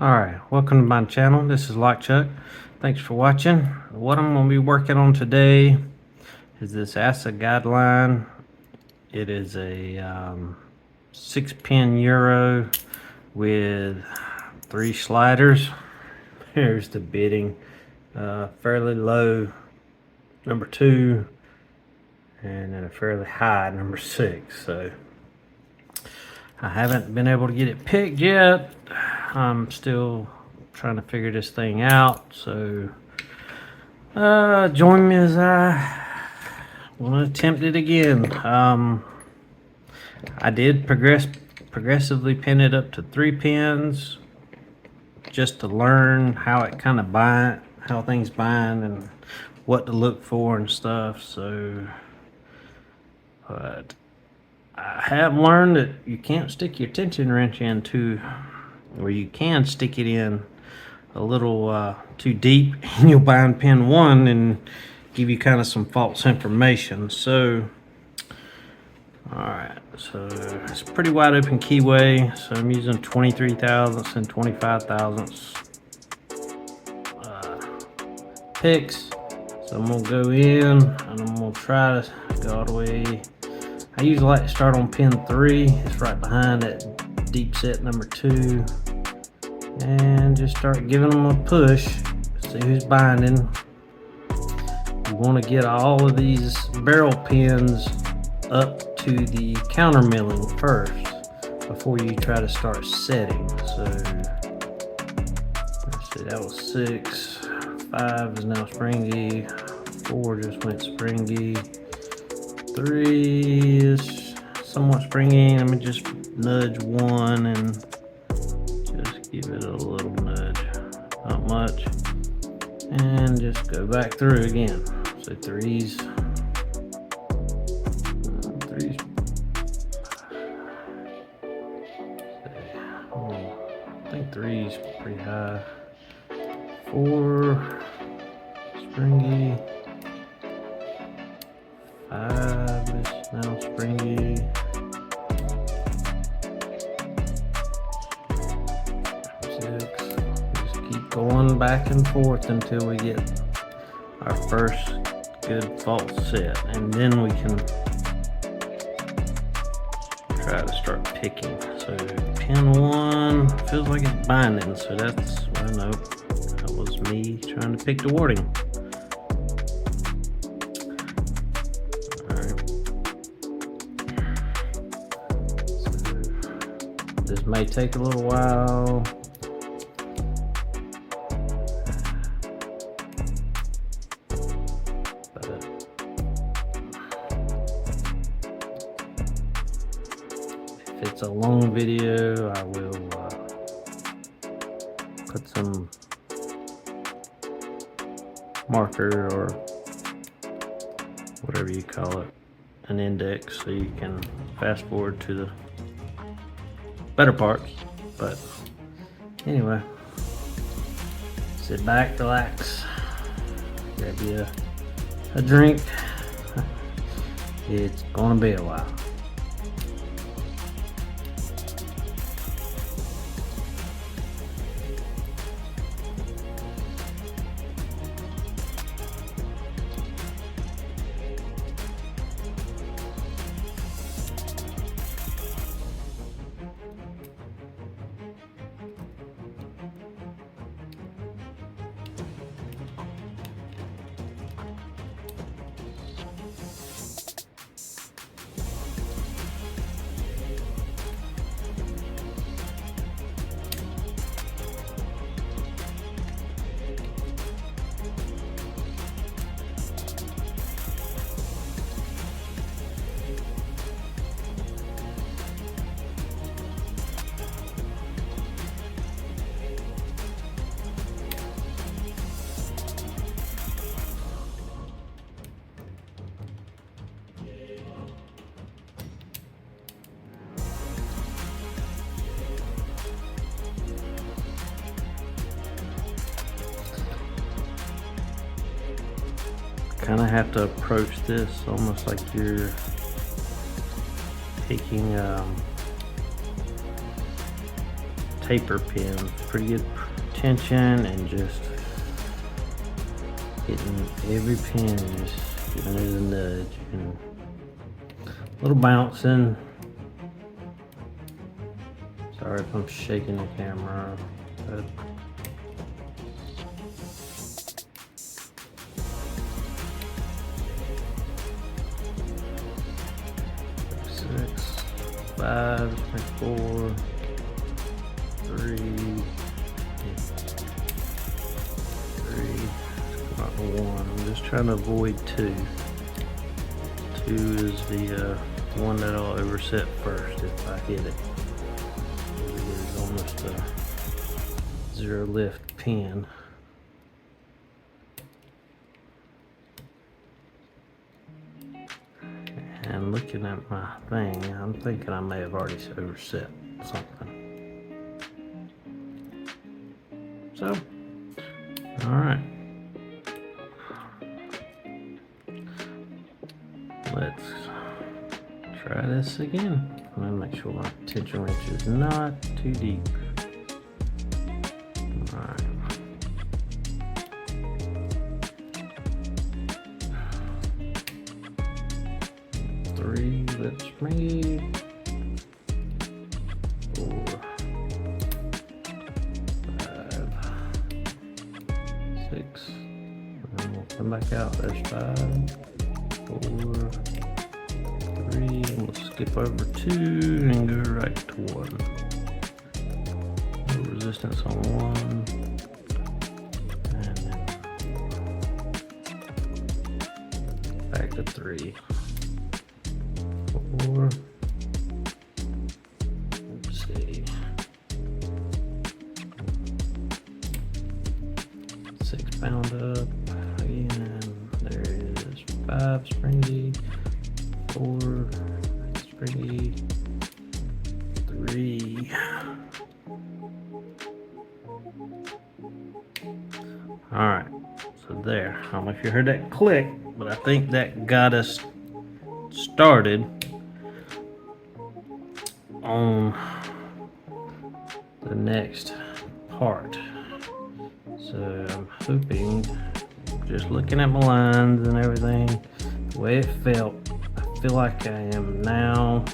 Alright, welcome to my channel. This is Lock Chuck. Thanks for watching. What I'm going to be working on today is this ASSA Guideline. It is a 6-pin Euro with 3 sliders. Here's the bitting. Fairly low number 2 and then a fairly high number 6. So I haven't been able to get it picked yet. I'm still trying to figure this thing out, so join me as I want to attempt it again. I did progressively pin it up to 3 pins just to learn how it kind of how things bind and what to look for and stuff. So, but I have learned that you can't stick your tension wrench in or you can stick it in a little too deep and you'll bind pin 1 and give you kind of some false information. So alright, so it's a pretty wide open keyway, so I'm using 23 thousandths and 25 thousandths picks. So I'm gonna go in and I'm gonna try to go all the way. I usually like to start on pin 3. It's right behind that deep set number 2, and just start giving them a push. See who's binding. You want to get all of these barrel pins up to the counter milling first before you try to start setting. So let's see, that was 6. 5 is now springy. 4 just went springy. 3 is somewhat springy. Let me just nudge 1 and just give it a little nudge, not much, and just go back through again. So 3's, I think 3's pretty high. 4 springy. 5 is now springy. 6. Just keep going back and forth until we get our first good false set, and then we can try to start picking. So pin 1 feels like it's binding, so that's, well, no, that was me trying to pick the warding. This may take a little while. But if it's a long video, I will put some marker or whatever you call it, an index, so you can fast forward to the better parts. But anyway, sit back, relax, grab you a drink. It's gonna be a while. Kind of have to approach this almost like you're taking paper pins. Pretty good tension and just hitting every pin, just giving it a nudge. And a little bouncing. Sorry if I'm shaking the camera. But 6, 5, 4, 3, 1. I'm just trying to avoid 2. 2 is the one that I'll overset first if I hit it. It's almost a 0 lift pin. And looking at my thing, I'm thinking I may have already overset something. So, alright. Let's try this again. I'm gonna make sure my tension wrench is not too deep. Alright. Three, let's springy. 4, 5, 6. And then we'll come back out. There's 5, 4, 3. And we'll skip over 2 and go right to 1. No resistance on 1. And then back to 3. 4. Let's see. 6 bound up. Again, there is 5 springy. 4 springy. 3. Alright, so there. I don't know if you heard that click, but I think that got us started on the next part. So I'm hoping, just looking at my lines and everything, the way it felt, I feel like I am now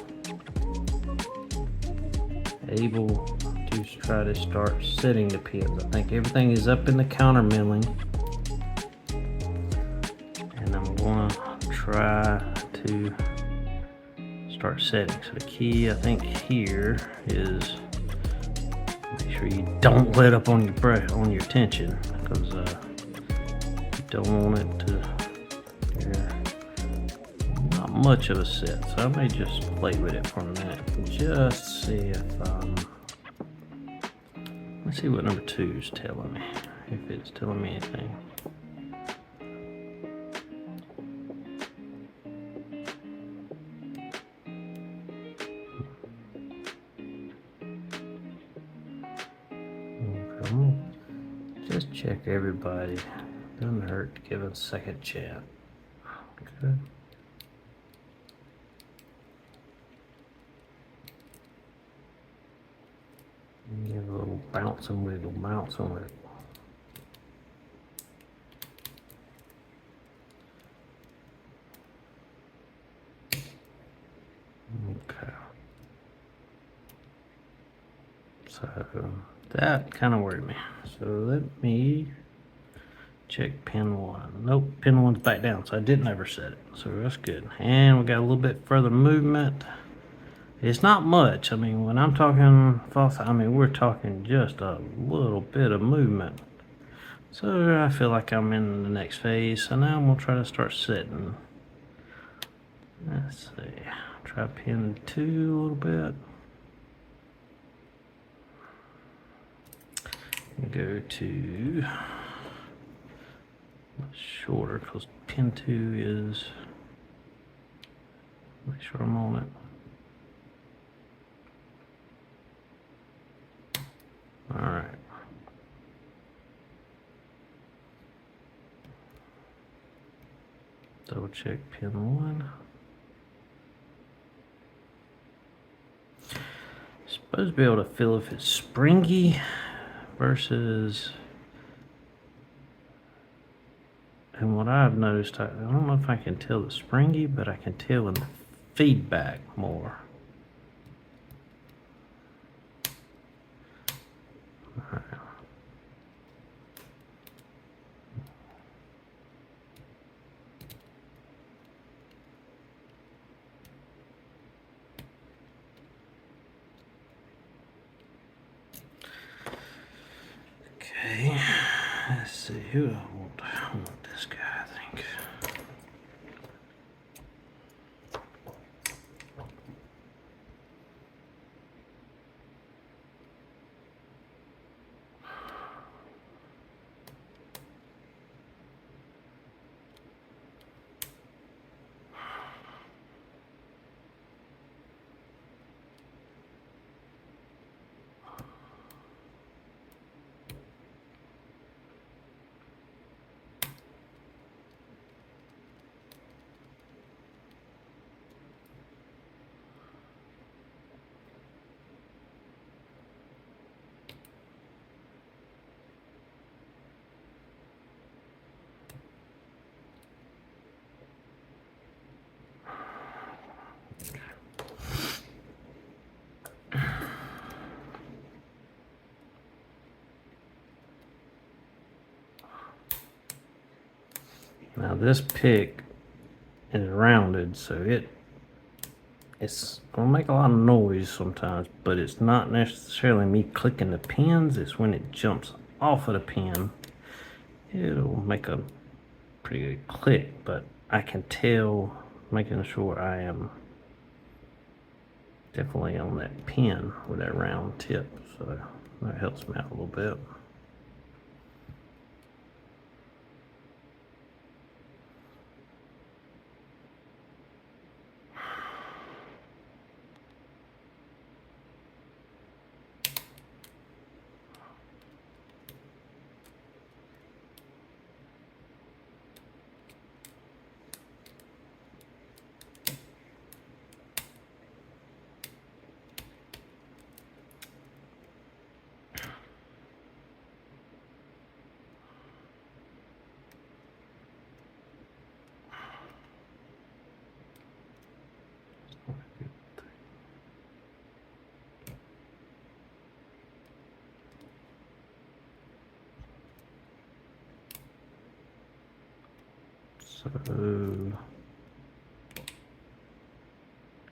able to try to start setting the pins. I think everything is up in the counter milling, and I'm going to try to start setting. So the key, I think, here is make sure you don't let up on your breath, on your tension, because you don't want it to. Not much of a set, so I may just play with it for a minute and just see if let's see what number 2 is telling me, if it's telling me anything. Just check everybody. Doesn't hurt to give it a second chance. Okay. Give a little bounce and wiggle, bounce and wiggle. Okay. So that kind of worried me. So let me check pin 1. Nope, pin 1's back down, so I didn't overset it. So that's good. And we got a little bit further movement. It's not much. I mean, when I'm talking false, I mean, we're talking just a little bit of movement. So I feel like I'm in the next phase. So now I'm going to try to start setting. Let's see. Try pin 2 a little bit. Go to shorter, because pin 2 is, make sure I'm on it. All right. Double check pin 1. Supposed to be able to feel if it's springy versus, and what I've noticed, I don't know if I can tell the springy, but I can tell in the feedback more. All right. Okay, let's see who I want. I want this guy, I think. Now this pick is rounded, so it's gonna make a lot of noise sometimes, but it's not necessarily me clicking the pins. It's when it jumps off of the pin, it'll make a pretty good click, but I can tell, making sure I am definitely on that pin with that round tip, so that helps me out a little bit. So,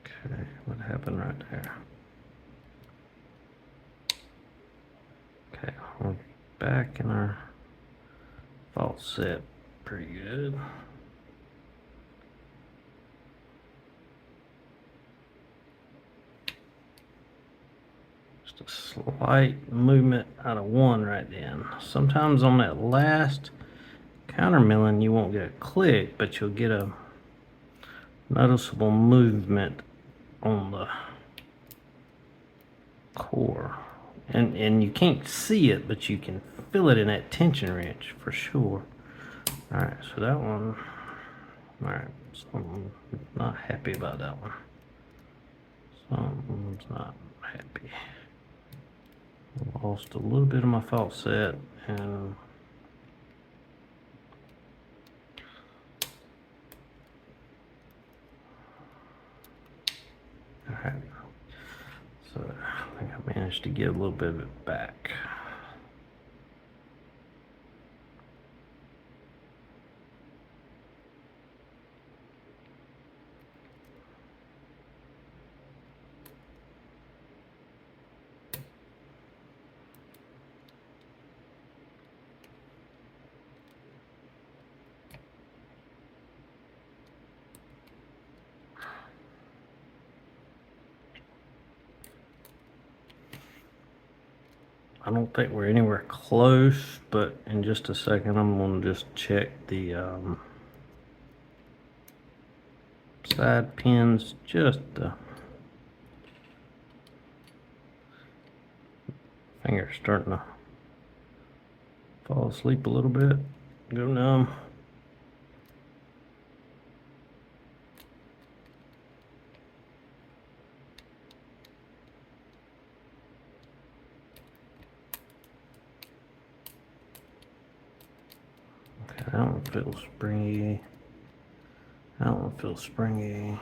okay, what happened right there? Okay, we're back in our fault set pretty good. Just a slight movement out of one right then. Sometimes on that last counter milling you won't get a click, but you'll get a noticeable movement on the core. And you can't see it, but you can feel it in that tension wrench for sure. Alright, so that one, alright, I'm not happy about that one. Someone's not happy. I lost a little bit of my fault set, and alright, so I think I managed to get a little bit of it back. I don't think we're anywhere close, but in just a second I'm going to just check the side pins, just the finger's starting to fall asleep a little bit, go numb. That one feels springy. That one feels springy.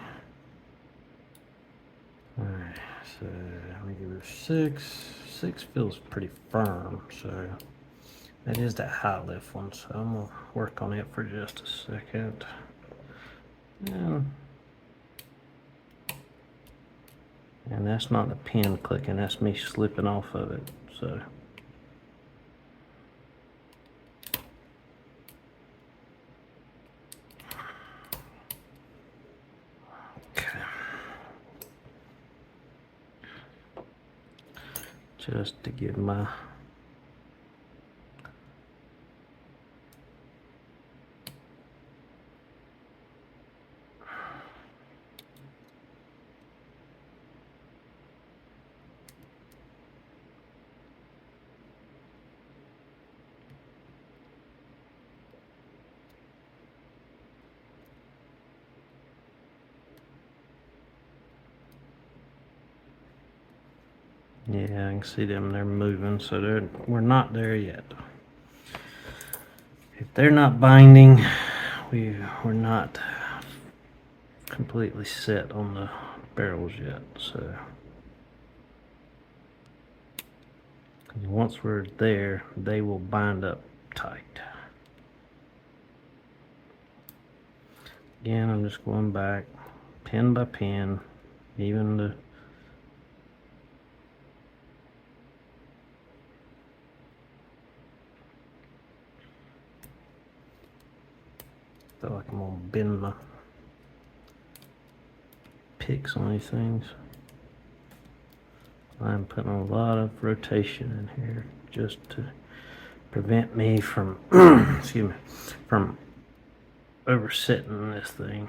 Alright, so let me give her 6. 6 feels pretty firm, so that is that high lift one, so I'm gonna work on it for just a second. And that's not the pin clicking, that's me slipping off of it, so. Okay. Just to give my yeah, I can see them, they're moving, so we're not there yet. If they're not binding, we're not completely set on the barrels yet, so once we're there, they will bind up tight. Again, I'm just going back pin by pin, even the feel like I'm gonna bend my picks on these things. I'm putting a lot of rotation in here just to prevent me from excuse me, from oversetting this thing.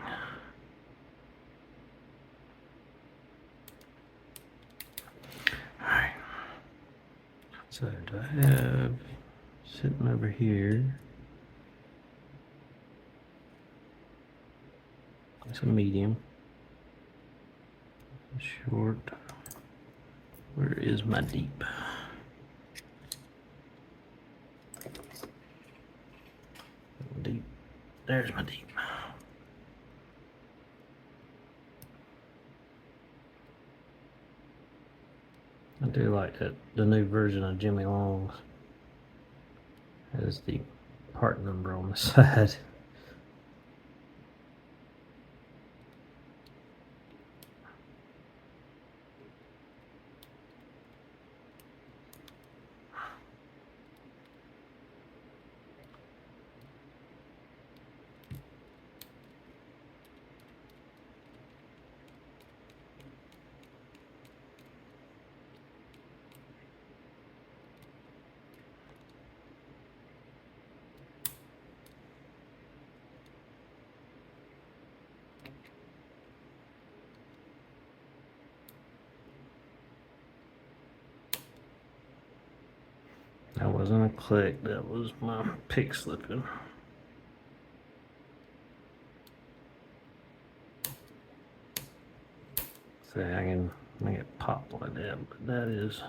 Alright. So do I have sitting over here? It's a medium. Short. Where is my deep? Deep. There's my deep. I do like that the new version of Jimmy Long's has the part number on the side. That wasn't a click, that was my pick slipping. See, I can make it pop like that, but that is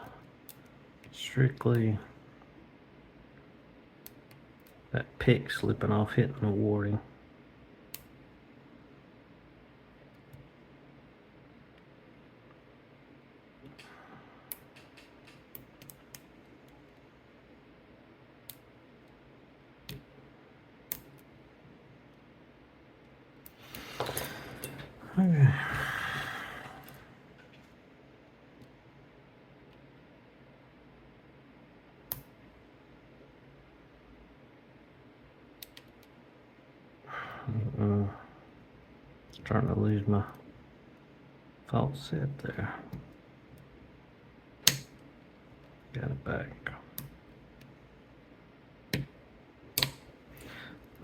strictly that pick slipping off hitting the warding. Okay. Starting to lose my fault set there. Got it back.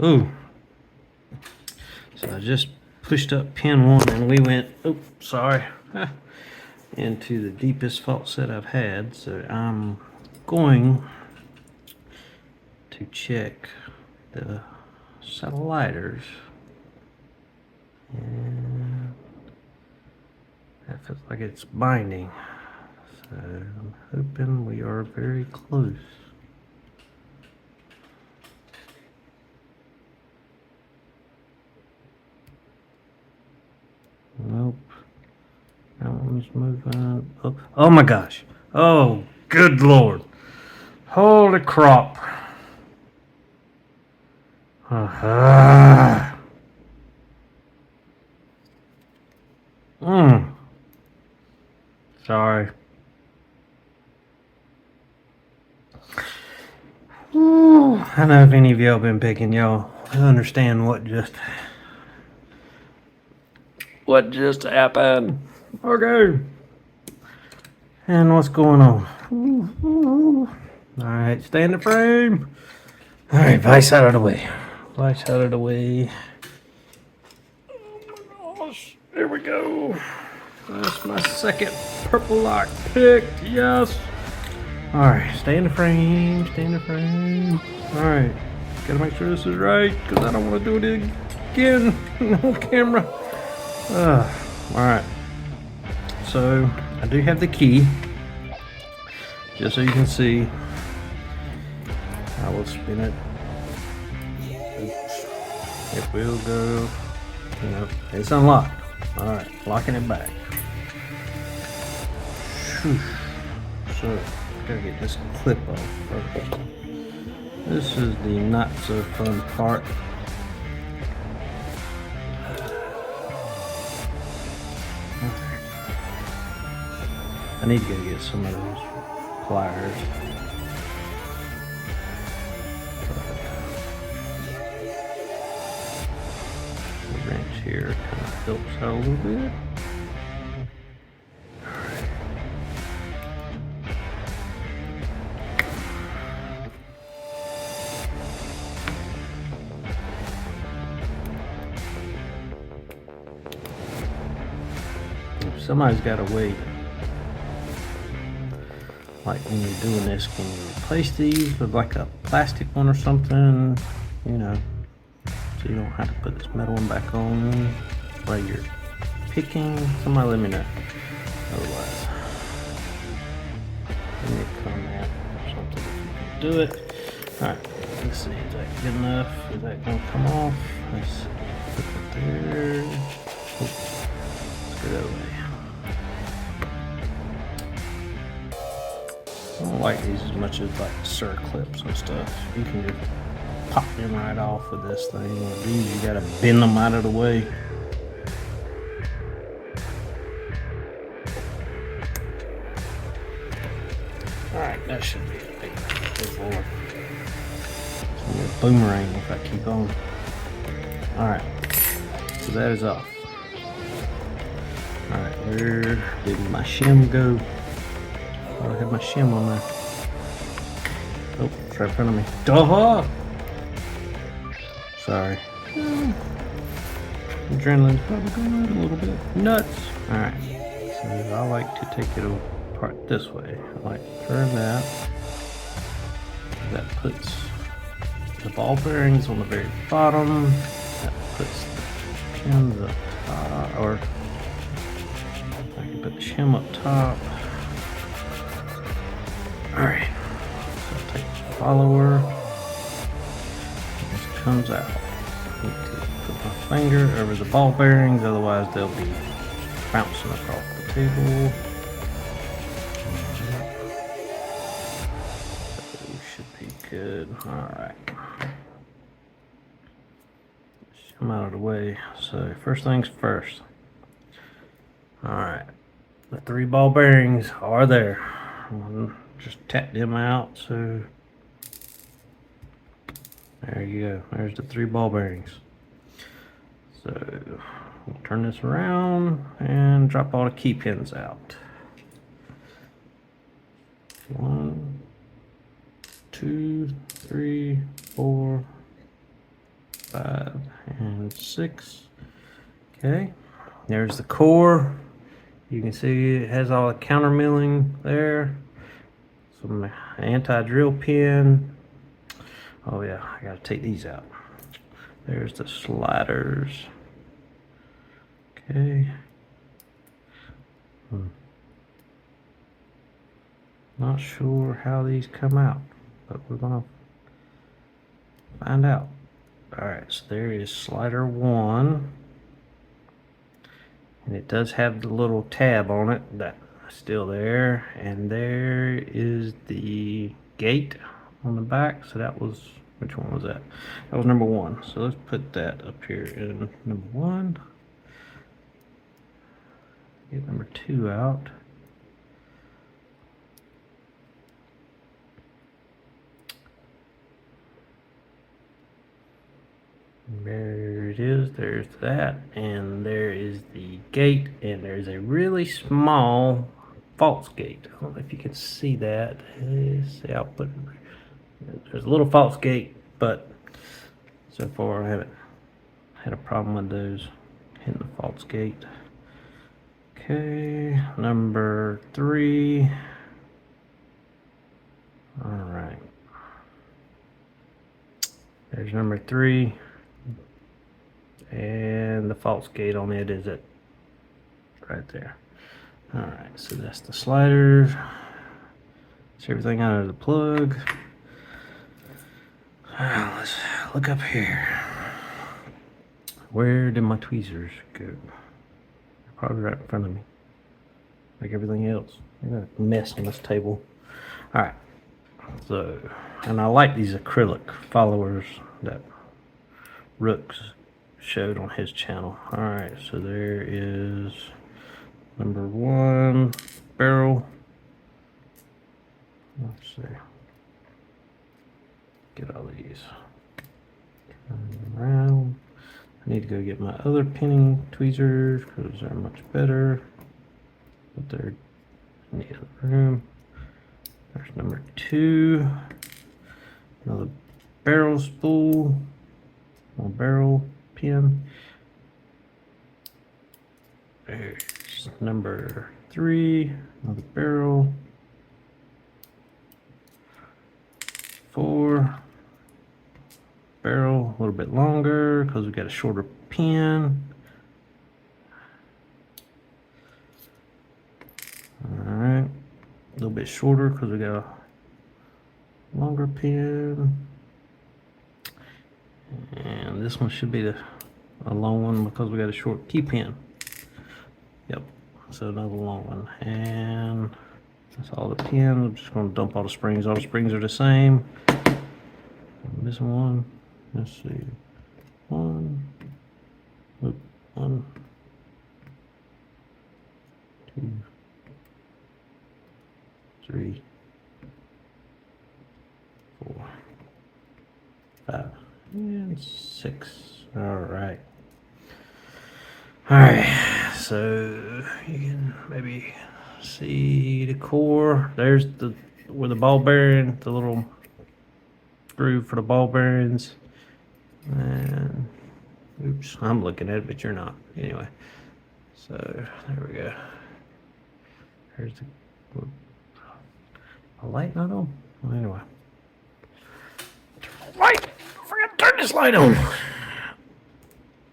Ooh. So I just pushed up pin 1 and we went, oops, sorry, into the deepest fault set I've had. So I'm going to check the set of lighters. And that feels like it's binding. So I'm hoping we are very close. Something's moving. Oh, oh my gosh. Oh, good Lord. Holy crap. Uh-huh. Sorry. Ooh, I know if any of y'all been picking, y'all understand what just happened. Okay. And what's going on? All right, stay in the frame. All right, vice out of the way. Vice out of the way. Oh my gosh, there we go. That's my second purple lock picked. Yes. All right, stay in the frame. Stay in the frame. All right, gotta make sure this is right because I don't want to do it again on camera. All right. So I do have the key, just so you can see. I will spin it. Oops. It will go. You know, it's unlocked. All right, locking it back. Whew. So, gotta get this clip off first. This is the not so fun part. I need to go get some of those pliers. The wrench here kind of helps out a little bit. Somebody's got to wait. Like when you're doing this, can you replace these with like a plastic one or something? You know, so you don't have to put this metal one back on while you're picking. Somebody let me know. Otherwise, give me a comment or something if you can do it. Alright, let's see. Is that good enough? Is that going to come off? Let's put it there. Oops. Let's go that way. I don't like these as much as like circlips and stuff. You can just pop them right off with this thing. With these, you gotta bend them out of the way. Alright, that should be a big board. It's gonna be a boomerang if I keep on. Alright, so that is off. Alright, where did my shim go? I have my shim on there. Oh, it's right in front of me. Duh! Sorry. Adrenaline's probably going a little bit nuts. Alright, so I like to take it apart this way. I like to turn that. That puts the ball bearings on the very bottom. That puts the pins up top, or I can put the shim up top. Alright, so I'll take the follower, this comes out. I need to put my finger over the ball bearings, otherwise they'll be bouncing across the table. So should be good. Alright. I'm out of the way. So first things first. Alright, the 3 ball bearings are there. Just tap them out, so there you go. There's the 3 ball bearings. So we'll turn this around and drop all the key pins out. 1, 2, 3, 4, 5, and 6. Okay, there's the core. You can see it has all the counter milling there. Some anti-drill pin. Oh yeah, I gotta take these out. There's the sliders. Okay. Not sure how these come out, but we're gonna find out. Alright, so there is slider 1. And it does have the little tab on it that's still there. And there is the gate on the back. So that was, which one was that? That was number 1. So let's put that up here in number 1. Get number 2 out. There it is, there's that, and there is the gate, and there's a really small false gate. I don't know if you can see that. See, I'll put, there's a little false gate, but so far I haven't had a problem with those hitting the false gate. Okay, number 3. All right, there's number 3. And the false gate on it is it right there. All right, so that's the sliders. It's everything out of the plug. Let's look up here. Where did my tweezers go? They're probably right in front of me, like everything else. I got a mess on this table. All right, so, and I like these acrylic followers that Rooks showed on his channel. All right, so there is number 1 barrel. Let's see. Get all these. Turn around. I need to go get my other pinning tweezers because they're much better. But they're in the other room. There's number 2. Another barrel spool. More barrel pin. There's number 3, another barrel. 4, barrel, a little bit longer because we got a shorter pin. All right, a little bit shorter because we got a longer pin. And this one should be a long one because we got a short key pin. Yep, so another long one. And that's all the pins. I'm just going to dump all the springs. All the springs are the same. This one, let's see. 1, 2, 3, 4, 5. And 6. All right. All right. So you can maybe see the core. There's the where the ball bearing, the little groove for the ball bearings. And oops, I'm looking at it, but you're not. Anyway. So there we go. There's the light not on. Well, anyway. Light. Turn this light on.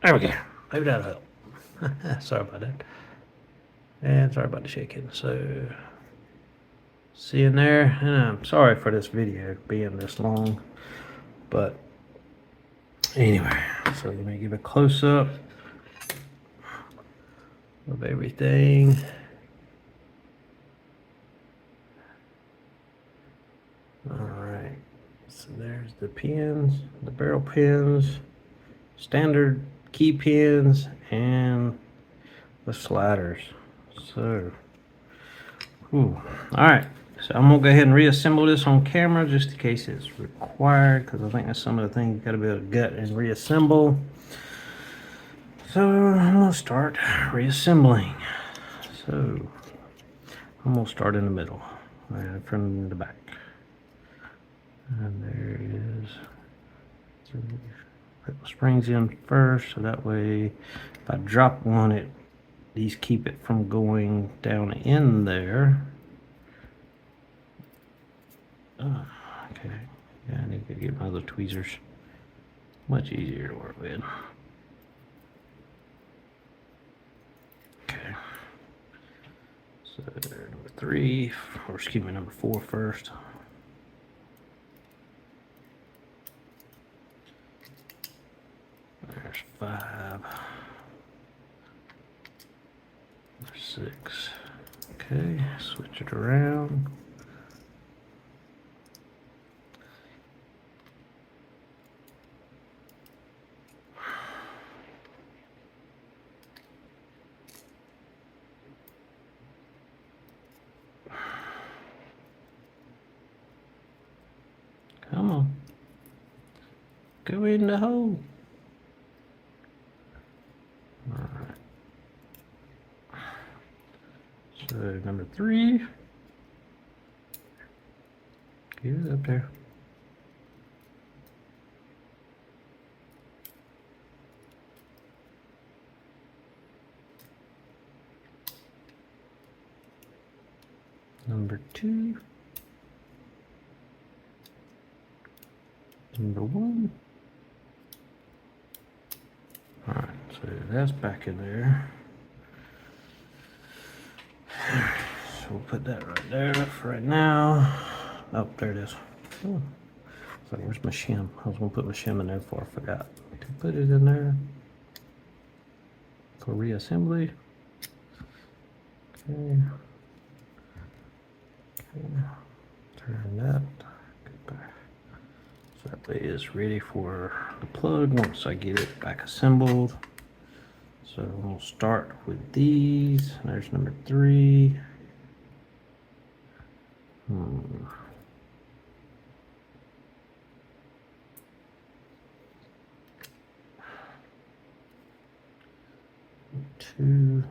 There we go. Maybe that'll help. Sorry about that. And sorry about the shaking. So, see in there. And I'm sorry for this video being this long. But, anyway. So, let me give a close up of everything. Alright. So there's the pins, the barrel pins, standard key pins, and the sliders. So, alright. So I'm going to go ahead and reassemble this on camera just in case it's required, because I think that's some of the things you got to be able to gut and reassemble. So I'm going to start reassembling. So I'm going to start in the middle, right from the back. And there it is. Put the springs in first, so that way if I drop one, these keep it from going down in there. Oh, okay. Yeah, I need to get my other tweezers. Much easier to work with. Okay. So number 3, or excuse me, number 4 first. There's 5. 6. Okay, switch it around. Come on. Go in the hole. Alright. So number 3. Get it up there. Number 2. Number 1. Alright, so that's back in there. So we'll put that right there for right now. Oh, there it is. Oh. So where's my shim? I was going to put my shim in there before I forgot to put it in there. For reassembly. Okay. Turn that. Go back. So that way it's ready for the plug once I get it back assembled. So we'll start with these. There's number 3. 2.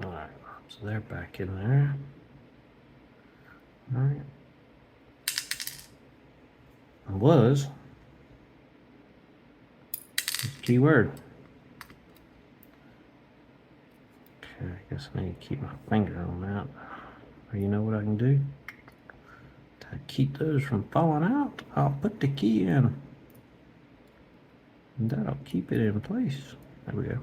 Alright, so they're back in there. Alright. Was keyword. Okay, I guess I need to keep my finger on that. Or you know what I can do? To keep those from falling out, I'll put the key in. And that'll keep it in place. There we go.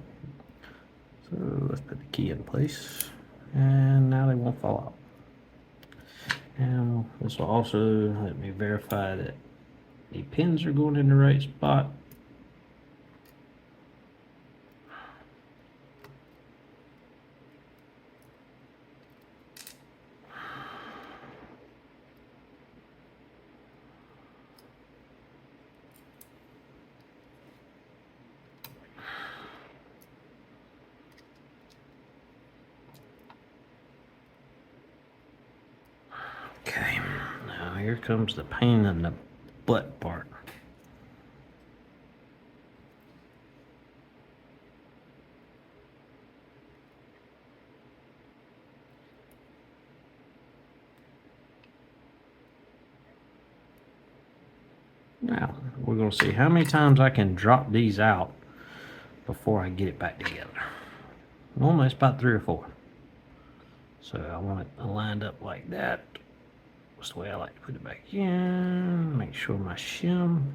So let's put the key in place. And now they won't fall out. And this will also let me verify that the pins are going in the right spot. Okay, now here comes the pain in the butt part. Now, we're going to see how many times I can drop these out before I get it back together. Normally it's about 3 or 4. So I want it lined up like that. That's the way I like to put it back in. Make sure my shim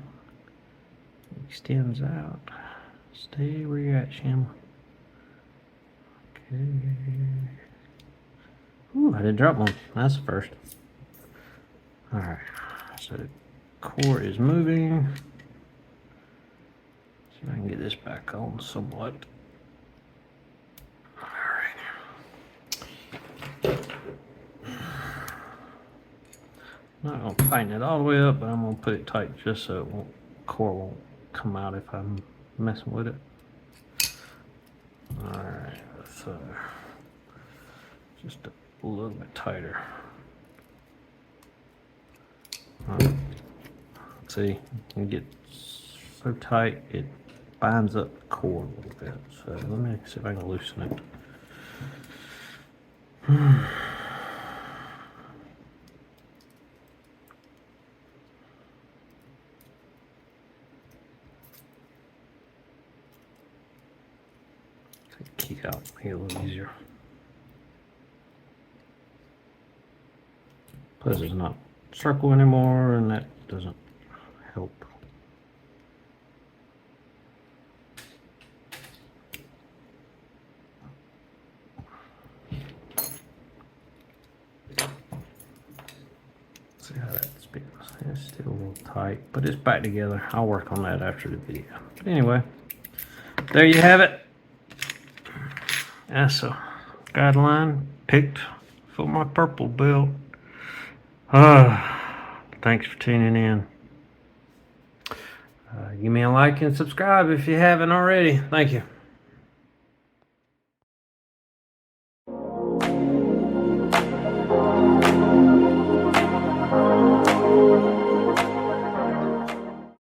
extends out. Stay where you're at, shim. Okay. Ooh, I didn't drop one. That's the first. Alright, so the core is moving. See if I can get this back on somewhat. Not gonna tighten it all the way up, but I'm gonna put it tight just so it won't, core won't come out if I'm messing with it. Alright, so just a little bit tighter. See, you can get so tight it binds up the core a little bit. So let me see if I can loosen it. Keep out here a little easier. Plus it's not circle anymore, and that doesn't help. tight, but it's back together. I'll work on that after the video. But anyway, there you have it. ASSA Guideline picked for my purple belt. Thanks for tuning in. Give me a like and subscribe if you haven't already. Thank you.